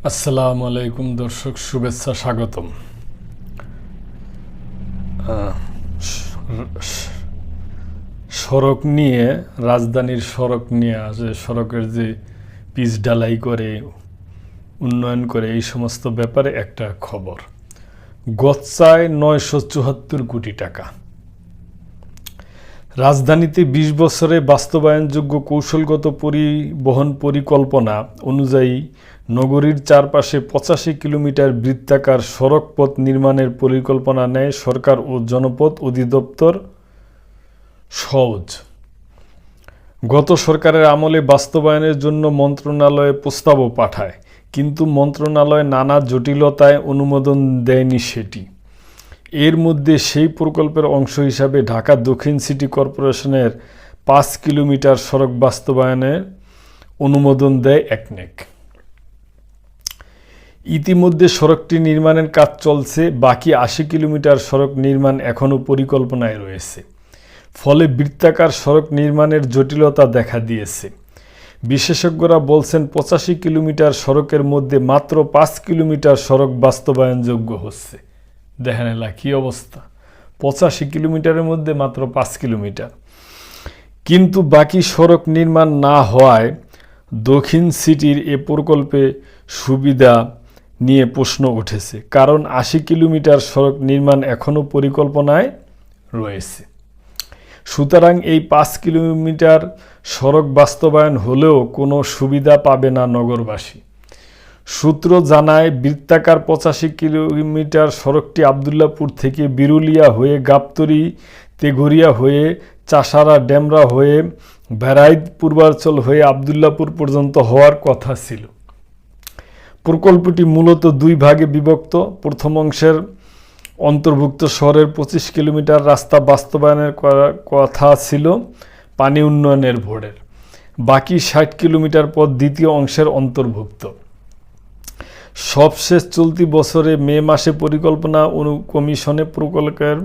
আসসালামু আলাইকুম দর্শক, শুভেচ্ছা, স্বাগতম। সড়ক নিয়ে, রাজধানীর সড়ক নিয়ে সড়কের যে পিচ ঢালাই করে, উন্নয়ন করে, এই সমস্ত ব্যাপারে একটা খবর। গচ্চায় 974 কোটি টাকা। রাজধানীতে 20 বছরে বাস্তবায়নযোগ্য কৌশলগত পরিবহন পরিকল্পনা অনুযায়ী নগরীর চারপাশে 85 কিলোমিটার বৃত্তাকার সড়ক পথ নির্মাণের পরিকল্পনা নেয় সরকার ও জনপথ অধিদপ্তর সওজ। গত সরকারের আমলে বাস্তবায়নের জন্য মন্ত্রণালয়ে প্রস্তাবও পাঠায়, কিন্তু মন্ত্রণালয় নানা জটিলতায় অনুমোদন দেয়নি সেটি। এর মধ্যে সেই প্রকল্পের অংশ হিসাবে ঢাকা দক্ষিণ সিটি কর্পোরেশনের 5 কিলোমিটার সড়ক বাস্তবায়নের অনুমোদন দেয় একনেক। ইতিমধ্যে সড়কটি নির্মাণের কাজ চলছে, বাকি 80 কিলোমিটার সড়ক নির্মাণ এখনও পরিকল্পনায় রয়েছে। ফলে বৃত্তাকার সড়ক নির্মাণের জটিলতা দেখা দিয়েছে। বিশেষজ্ঞরা বলছেন 85 কিলোমিটার সড়কের মধ্যে মাত্র 5 কিলোমিটার সড়ক বাস্তবায়নযোগ্য হচ্ছে। দেখেন এলা কী অবস্থা, 85 কিলোমিটারের মধ্যে মাত্র 5 কিলোমিটার। কিন্তু বাকি সড়ক নির্মাণ না হওয়ায় দক্ষিণ সিটির এ প্রকল্পে সুবিধা নিয়ে প্রশ্ন উঠেছে, কারণ 80 কিলোমিটার সড়ক নির্মাণ এখনও পরিকল্পনায় রয়েছে। সুতরাং এই 5 কিলোমিটার সড়ক বাস্তবায়ন হলেও কোনো সুবিধা পাবে না নগরবাসী। সূত্র জানায়, বৃত্তাকার 85 কিলোমিটার সড়কটি আবদুল্লাপুর থেকে বিরুলিয়া হয়ে গাবতলী, তেঘরিয়া হয়ে চাষারা, ডেমরা হয়ে ভেরাইদ, পূর্বাঞ্চল হয়ে আবদুল্লাপুর পর্যন্ত হওয়ার কথা ছিল। প্রকল্পটি মূলত 2 ভাগে বিভক্ত। প্রথম অংশের অন্তর্ভুক্ত শহরের 25 কিলোমিটার রাস্তা বাস্তবায়নের কথা ছিল পানি উন্নয়নের বোর্ডের। বাকি 60 কিলোমিটার পথ দ্বিতীয় অংশের অন্তর্ভুক্ত। সবশেষ চলতি বছরে মে মাসে পরিকল্পনা কমিশনে প্রকল্পের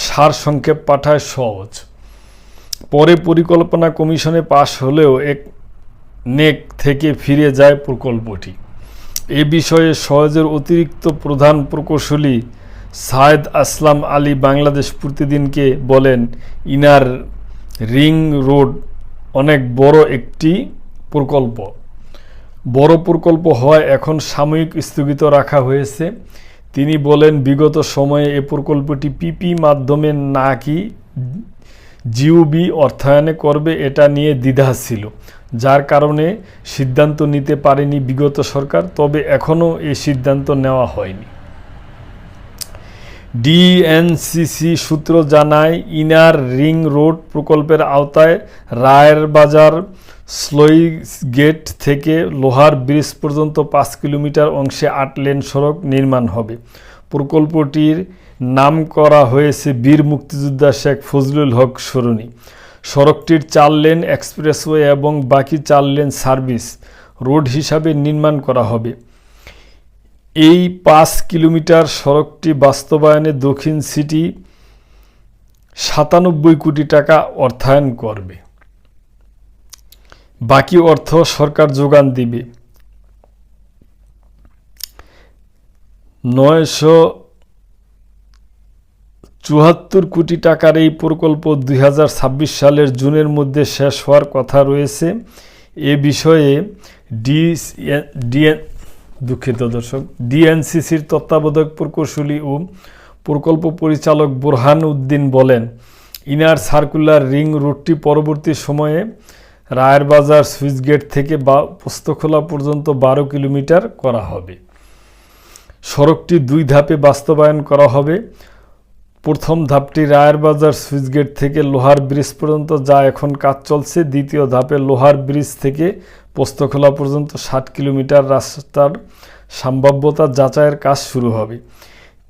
সারসংক্ষেপ পাঠায় সওজ। পরে পরিকল্পনা কমিশনে পাশ হলেও নেক থেকে ফিরে যায় প্রকল্পটি। এ বিষয়ে সওজের অতিরিক্ত প্রধান প্রকৌশলী সায়েদ আসলাম আলী বাংলাদেশ প্রতিদিনকে বলেন, ইনার রিং রোড অনেক বড় একটি প্রকল্প। বড় প্রকল্প হওয়ায় এখন সাময়িক স্থগিত রাখা হয়েছে। তিনি বলেন, বিগত সময়ে এ প্রকল্পটি পিপি মাধ্যমে নাকি জিওবি অর্থায়নে করবে, এটা নিয়ে দ্বিধা ছিল, যার কারণে সিদ্ধান্ত নিতে পারেনি বিগত সরকার। তবে এখনও এই সিদ্ধান্ত নেওয়া হয়নি। ডিএনসিসি সূত্র জানায়, ইনার রিং রোড প্রকল্পের আওতায় রায়েরবাজার স্লুইস গেট থেকে লোহার ব্রিজ পর্যন্ত 5 কিলোমিটার অংশে 8 লেন সড়ক নির্মাণ হবে। প্রকল্পটির নাম করা হয়েছে বীর মুক্তিযোদ্ধা শেখ ফজলুল হক সরণি। সড়কটির 4 লেন এক্সপ্রেসওয়ে এবং বাকি 4 লেন সার্ভিস রোড হিসাবে নির্মাণ করা হবে। এই 5 কিলোমিটার সড়কটি বাস্তবায়নে দক্ষিণ সিটি 97 কোটি টাকা অর্থায়ন করবে। বাকি অর্থ সরকার যোগান দিবে। 974 কোটি টাকার এই প্রকল্প 2026 সালের জুনের মধ্যে শেষ হওয়ার কথা রয়েছে। এ বিষয়ে ডিএনসিসির তত্ত্বাবধায়ক প্রকৌশলী ও প্রকল্প পরিচালক বোরহান উদ্দিন বলেন, ইনার সার্কুলার রিং রোডটি পরবর্তী সময়ে রায়েরবাজার সুইচগেট থেকে পোস্তখোলা পর্যন্ত 12 কিলোমিটার করা হবে। সড়কটি 2 ধাপে বাস্তবায়ন করা হবে। প্রথম ধাপটি রায়েরবাজার সুইচগেট থেকে লোহার ব্রিজ পর্যন্ত, যা এখন কাজ চলছে। দ্বিতীয় ধাপে লোহার ব্রিজ থেকে পোস্তখোলা পর্যন্ত 60 কিলোমিটার রাস্তার সম্ভাব্যতা যাচাইয়ের কাজ শুরু হবে।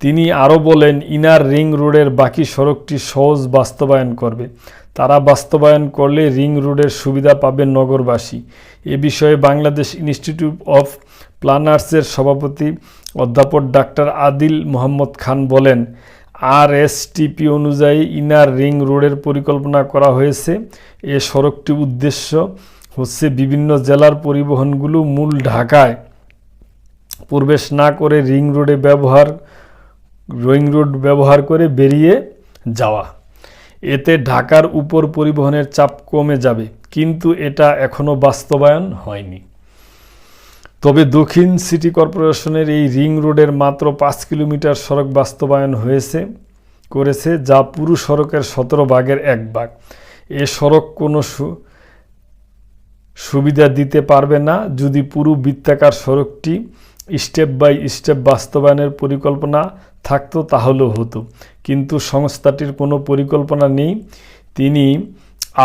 তিনি আরও বলেন, ইনার রিং রোডের বাকি সড়কটি সওজ বাস্তবায়ন করবে। তারা বাস্তবায়ন করলে রিং রোডের সুবিধা পাবে নগরবাসী। এ বিষয়ে বাংলাদেশ ইনস্টিটিউট অফ প্ল্যানার্সের সভাপতি অধ্যাপক ডাক্তার আদিল মোহাম্মদ খান বলেন, আরএসটিপি অনুযায়ী ইনার রিং রোডের পরিকল্পনা করা হয়েছে। এ সড়কটির উদ্দেশ্য হচ্ছে বিভিন্ন জেলার পরিবহনগুলো মূল ঢাকায় প্রবেশ না করে রিং রোড ব্যবহার করে বেরিয়ে যাওয়া। এতে ঢাকার উপর পরিবহনের চাপ কমে যাবে, কিন্তু এটা এখনও বাস্তবায়ন হয়নি। তবে দক্ষিণ সিটি কর্পোরেশনের এই রিং রোডের মাত্র 5 কিলোমিটার সড়ক বাস্তবায়ন করেছে, যা পুরো সড়কের 17 ভাগের 1 ভাগ। এ সড়ক কোনো সুবিধা দিতে পারবে না। যদি পুরো বৃত্তাকার সড়কটি স্টেপ বাই স্টেপ বাস্তবায়নের পরিকল্পনা থাকতো তাহলেও হতো, কিন্তু সংস্থাটির কোনো পরিকল্পনা নেই। তিনি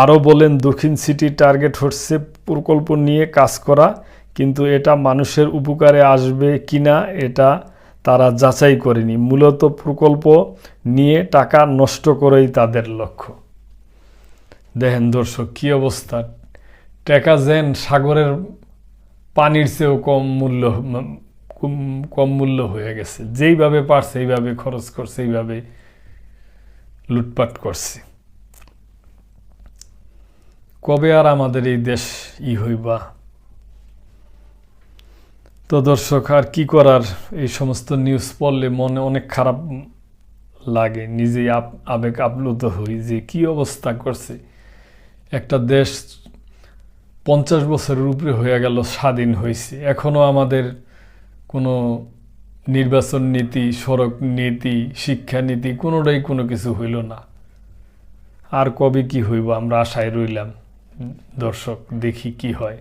আরও বলেন, দক্ষিণ সিটি টার্গেট হচ্ছে প্রকল্প নিয়ে কাজ করা, কিন্তু এটা মানুষের উপকারে আসবে কিনা এটা তারা যাচাই করেনি। মূলত প্রকল্প নিয়ে টাকা নষ্ট করেই তাদের লক্ষ্য। দেখেন দর্শক, কী অবস্থা! টাকা যেন সাগরের পানির চেয়েও কম মূল্য হয়ে গেছে। যেইভাবে পারছে এইভাবে খরচ করছে, এইভাবে লুটপাট করছে। কবে আর আমাদের এই দেশ হইবা? তো দর্শক, আর কি করার, এই সমস্ত নিউজ পড়লে মনে অনেক খারাপ লাগে, নিজেই আবেগ আপ্লুত হই যে কি অবস্থা করছে একটা দেশ। 50 বছরের উপরে হয়ে গেল স্বাধীন হয়েছে, এখনও আমাদের কোনো নির্বাচন নীতি, সড়ক নীতি, শিক্ষা নীতি কোনোটাই কোনো কিছু হইল না। আর কবে কি হইব আমরা আশায় রইলাম। দর্শক, দেখি কি হয়।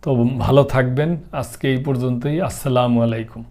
তো ভালো থাকবেন। আজকে এই পর্যন্তই। আসসালামু আলাইকুম।